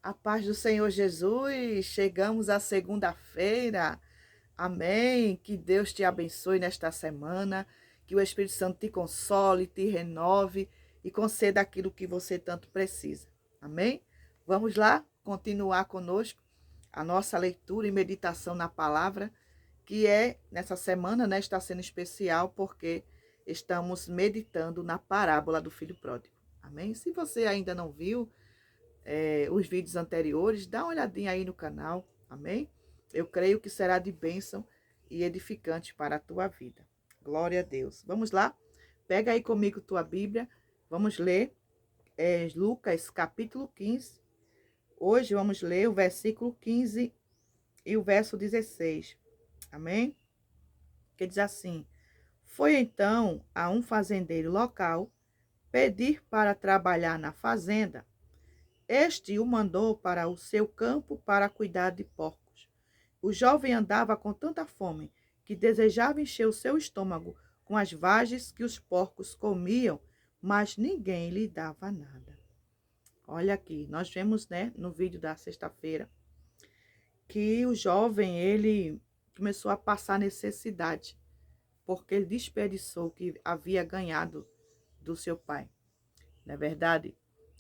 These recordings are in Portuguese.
A paz do Senhor Jesus, chegamos à segunda-feira. Amém. Que Deus te abençoe nesta semana, que o Espírito Santo te console, te renove e conceda aquilo que você tanto precisa. Amém? Vamos lá continuar conosco a nossa leitura e meditação na palavra, que nessa semana, né, está sendo especial porque estamos meditando na parábola do filho pródigo. Amém? Se você ainda não viu os vídeos anteriores, dá uma olhadinha aí no canal, amém? Eu creio que será de bênção e edificante para a tua vida. Glória a Deus. Vamos lá? Pega aí comigo tua Bíblia, vamos ler Lucas capítulo 15. Hoje vamos ler o versículo 15 e o verso 16, amém? Que diz assim: Foi então a um fazendeiro local pedir para trabalhar na fazenda. Este o mandou para o seu campo para cuidar de porcos. O jovem andava com tanta fome que desejava encher o seu estômago com as vagens que os porcos comiam, mas ninguém lhe dava nada. Olha aqui, nós vemos, né, no vídeo da sexta-feira, que o jovem, ele começou a passar necessidade, porque ele desperdiçou o que havia ganhado do seu pai. Não é verdade?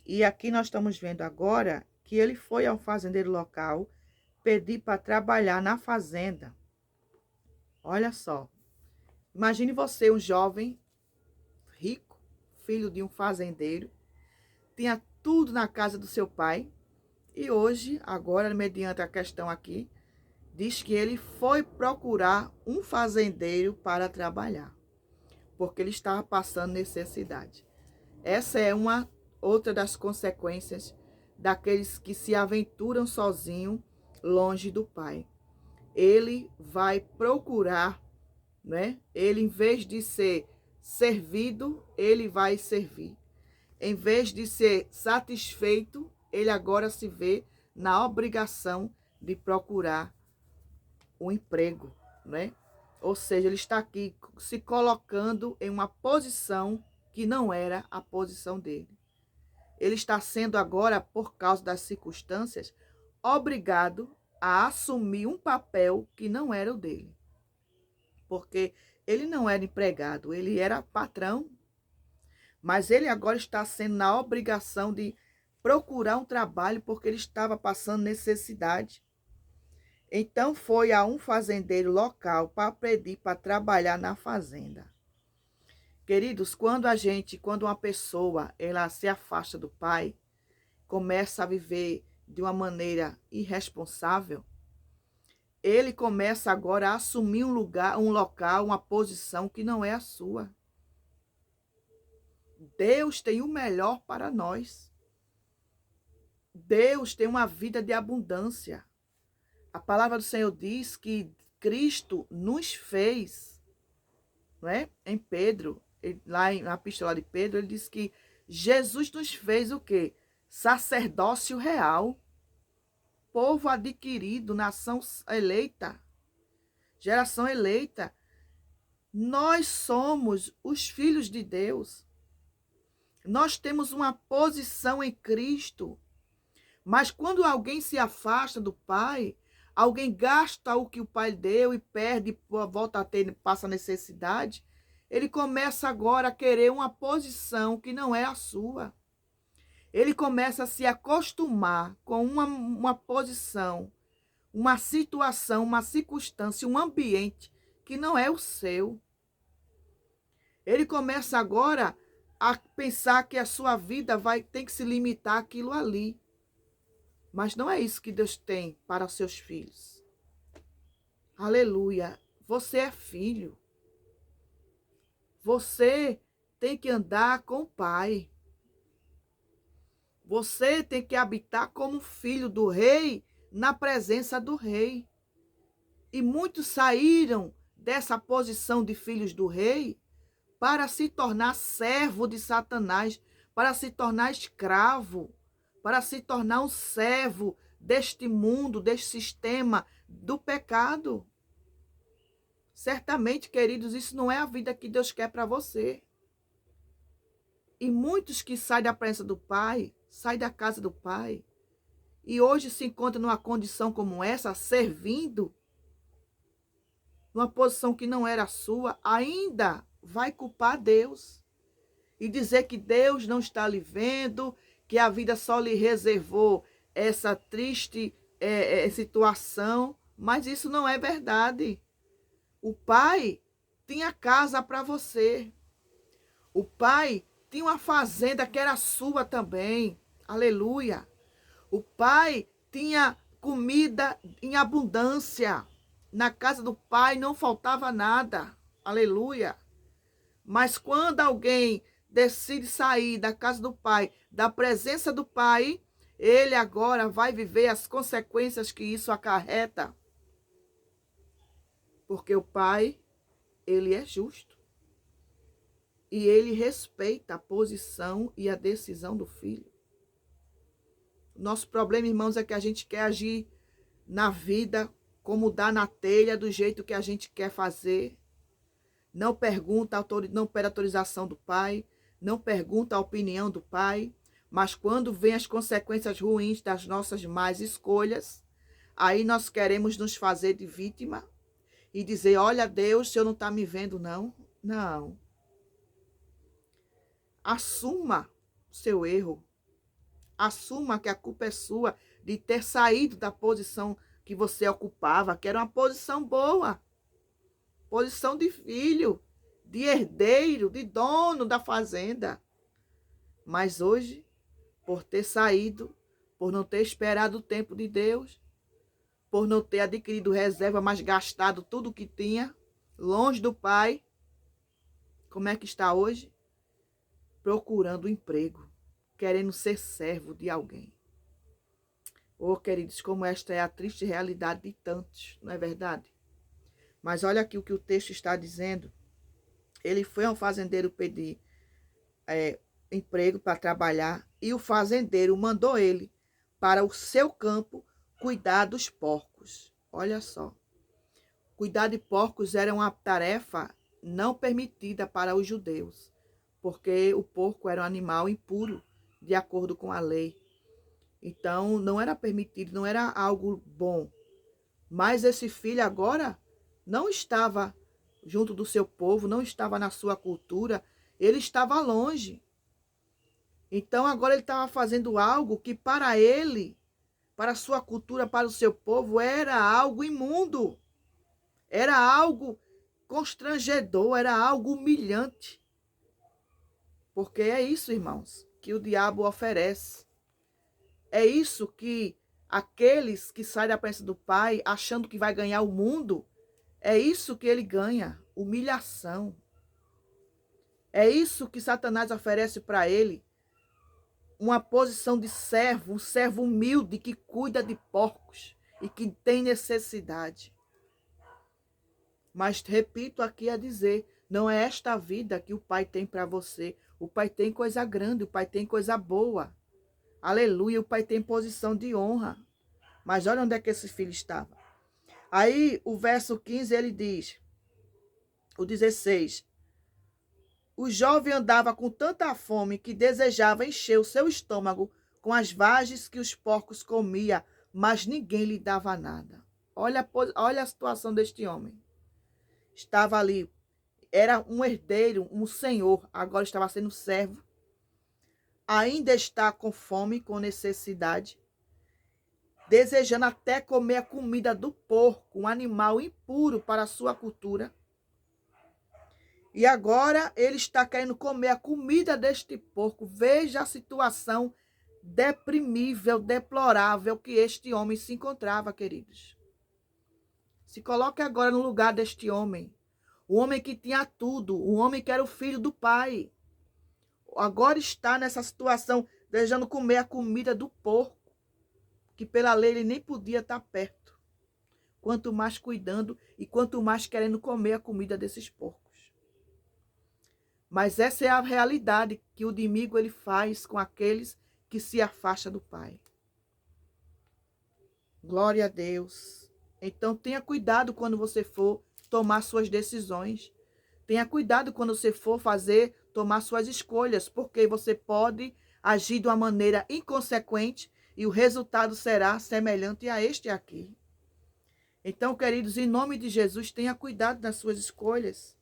E aqui nós estamos vendo agora que ele foi ao fazendeiro local pedir para trabalhar na fazenda. Olha só. Imagine você, um jovem rico, filho de um fazendeiro, tinha tudo na casa do seu pai, e hoje, agora, mediante a questão aqui, diz que ele foi procurar um fazendeiro para trabalhar, porque ele estava passando necessidade. Essa é uma outra das consequências daqueles que se aventuram sozinho longe do Pai. Ele vai procurar, né? Ele, em vez de ser servido, ele vai servir. Em vez de ser satisfeito, ele agora se vê na obrigação de procurar um emprego, né? Ou seja, ele está aqui se colocando em uma posição que não era a posição dele. Ele está sendo agora, por causa das circunstâncias, obrigado a assumir um papel que não era o dele. Porque ele não era empregado, ele era patrão, mas ele agora está sendo na obrigação de procurar um trabalho porque ele estava passando necessidade. Então foi a um fazendeiro local para pedir para trabalhar na fazenda. Queridos, quando uma pessoa ela se afasta do pai, começa a viver de uma maneira irresponsável, ele começa agora a assumir um lugar, um local, uma posição que não é a sua. Deus tem o melhor para nós. Deus tem uma vida de abundância. A palavra do Senhor diz que Cristo nos fez, não é? Em Pedro, lá na epístola de Pedro, ele diz que Jesus nos fez o quê? Sacerdócio real, povo adquirido, nação eleita, geração eleita. Nós somos os filhos de Deus. Nós temos uma posição em Cristo. Mas quando alguém se afasta do Pai, alguém gasta o que o Pai deu e perde, volta a ter, passa necessidade, ele começa agora a querer uma posição que não é a sua. Ele começa a se acostumar com uma posição, uma situação, uma circunstância, um ambiente que não é o seu. Ele começa agora a pensar que a sua vida tem que se limitar àquilo ali. Mas não é isso que Deus tem para os seus filhos. Aleluia. Você é filho. Você tem que andar com o Pai. Você tem que habitar como filho do rei, na presença do rei. E muitos saíram dessa posição de filhos do rei para se tornar servo de Satanás, para se tornar escravo, para se tornar um servo deste mundo, deste sistema do pecado. Certamente, queridos, isso não é a vida que Deus quer para você. E muitos que saem da presença do Pai, saem da casa do Pai, e hoje se encontra numa condição como essa, servindo, numa posição que não era sua, ainda vai culpar Deus e dizer que Deus não está lhe vendo, que a vida só lhe reservou essa triste situação, mas isso não é verdade. O pai tinha casa para você. O pai tinha uma fazenda que era sua também. Aleluia. O pai tinha comida em abundância. Na casa do pai não faltava nada. Aleluia. Mas quando alguém decide sair da casa do pai, da presença do pai, ele agora vai viver as consequências que isso acarreta. Porque o pai, ele é justo. E ele respeita a posição e a decisão do filho. Nosso problema, irmãos, é que a gente quer agir na vida como dá na telha, do jeito que a gente quer fazer. Não pergunta, não pede autorização do pai, não pergunta a opinião do pai, mas quando vem as consequências ruins das nossas más escolhas, aí nós queremos nos fazer de vítima e dizer, olha Deus, o Senhor não está me vendo não. Não. Assuma o seu erro. Assuma que a culpa é sua de ter saído da posição que você ocupava, que era uma posição boa. Posição de filho, de herdeiro, de dono da fazenda. Mas hoje, por ter saído, por não ter esperado o tempo de Deus, por não ter adquirido reserva, mas gastado tudo o que tinha, longe do Pai, como é que está hoje? Procurando emprego, querendo ser servo de alguém. Oh, queridos, como esta é a triste realidade de tantos, não é verdade? Mas olha aqui o que o texto está dizendo. Ele foi ao fazendeiro pedir emprego para trabalhar e o fazendeiro mandou ele para o seu campo cuidar dos porcos. Olha só. Cuidar de porcos era uma tarefa não permitida para os judeus, porque o porco era um animal impuro, de acordo com a lei. Então, não era permitido, não era algo bom. Mas esse filho agora não estava junto do seu povo, não estava na sua cultura, ele estava longe. Então, agora ele estava fazendo algo que para ele, para a sua cultura, para o seu povo, era algo imundo. Era algo constrangedor, era algo humilhante. Porque é isso, irmãos, que o diabo oferece. É isso que aqueles que saem da presença do Pai, achando que vai ganhar o mundo, é isso que ele ganha, humilhação. É isso que Satanás oferece para ele, uma posição de servo, um servo humilde que cuida de porcos e que tem necessidade. Mas repito aqui a dizer, não é esta vida que o Pai tem para você. O Pai tem coisa grande, o Pai tem coisa boa. Aleluia, o Pai tem posição de honra. Mas olha onde é que esse filho estava. Aí o verso 15 ele diz, o 16, o jovem andava com tanta fome que desejava encher o seu estômago com as vagens que os porcos comia, mas ninguém lhe dava nada. Olha a situação deste homem. Estava ali, era um herdeiro, um senhor, agora estava sendo servo. Ainda está com fome, com necessidade, desejando até comer a comida do porco, um animal impuro para a sua cultura. E agora ele está querendo comer a comida deste porco. Veja a situação deprimível, deplorável que este homem se encontrava, queridos. Se coloque agora no lugar deste homem. O homem que tinha tudo, o homem que era o filho do pai. Agora está nessa situação, desejando comer a comida do porco, que pela lei ele nem podia estar perto. Quanto mais cuidando e quanto mais querendo comer a comida desses porcos. Mas essa é a realidade que o inimigo ele faz com aqueles que se afastam do Pai. Glória a Deus. Então tenha cuidado quando você for tomar suas decisões. Tenha cuidado quando você for tomar suas escolhas, porque você pode agir de uma maneira inconsequente e o resultado será semelhante a este aqui. Então, queridos, em nome de Jesus, tenha cuidado das suas escolhas.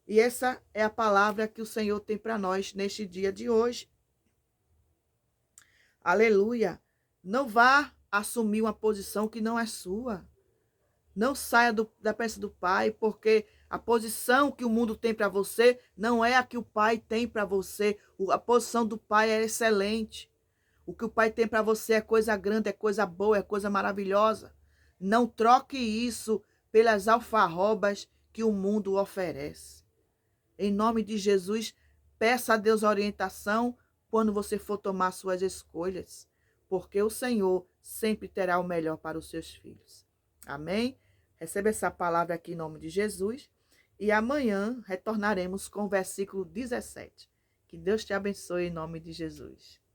E essa é a palavra que o Senhor tem para nós neste dia de hoje. Aleluia! Não vá assumir uma posição que não é sua. Não saia da presença do Pai, porque a posição que o mundo tem para você não é a que o Pai tem para você. A posição do Pai é excelente. O que o Pai tem para você é coisa grande, é coisa boa, é coisa maravilhosa. Não troque isso pelas alfarrobas que o mundo oferece. Em nome de Jesus, peça a Deus orientação quando você for tomar suas escolhas, porque o Senhor sempre terá o melhor para os seus filhos. Amém? Receba essa palavra aqui em nome de Jesus e amanhã retornaremos com o versículo 17. Que Deus te abençoe em nome de Jesus.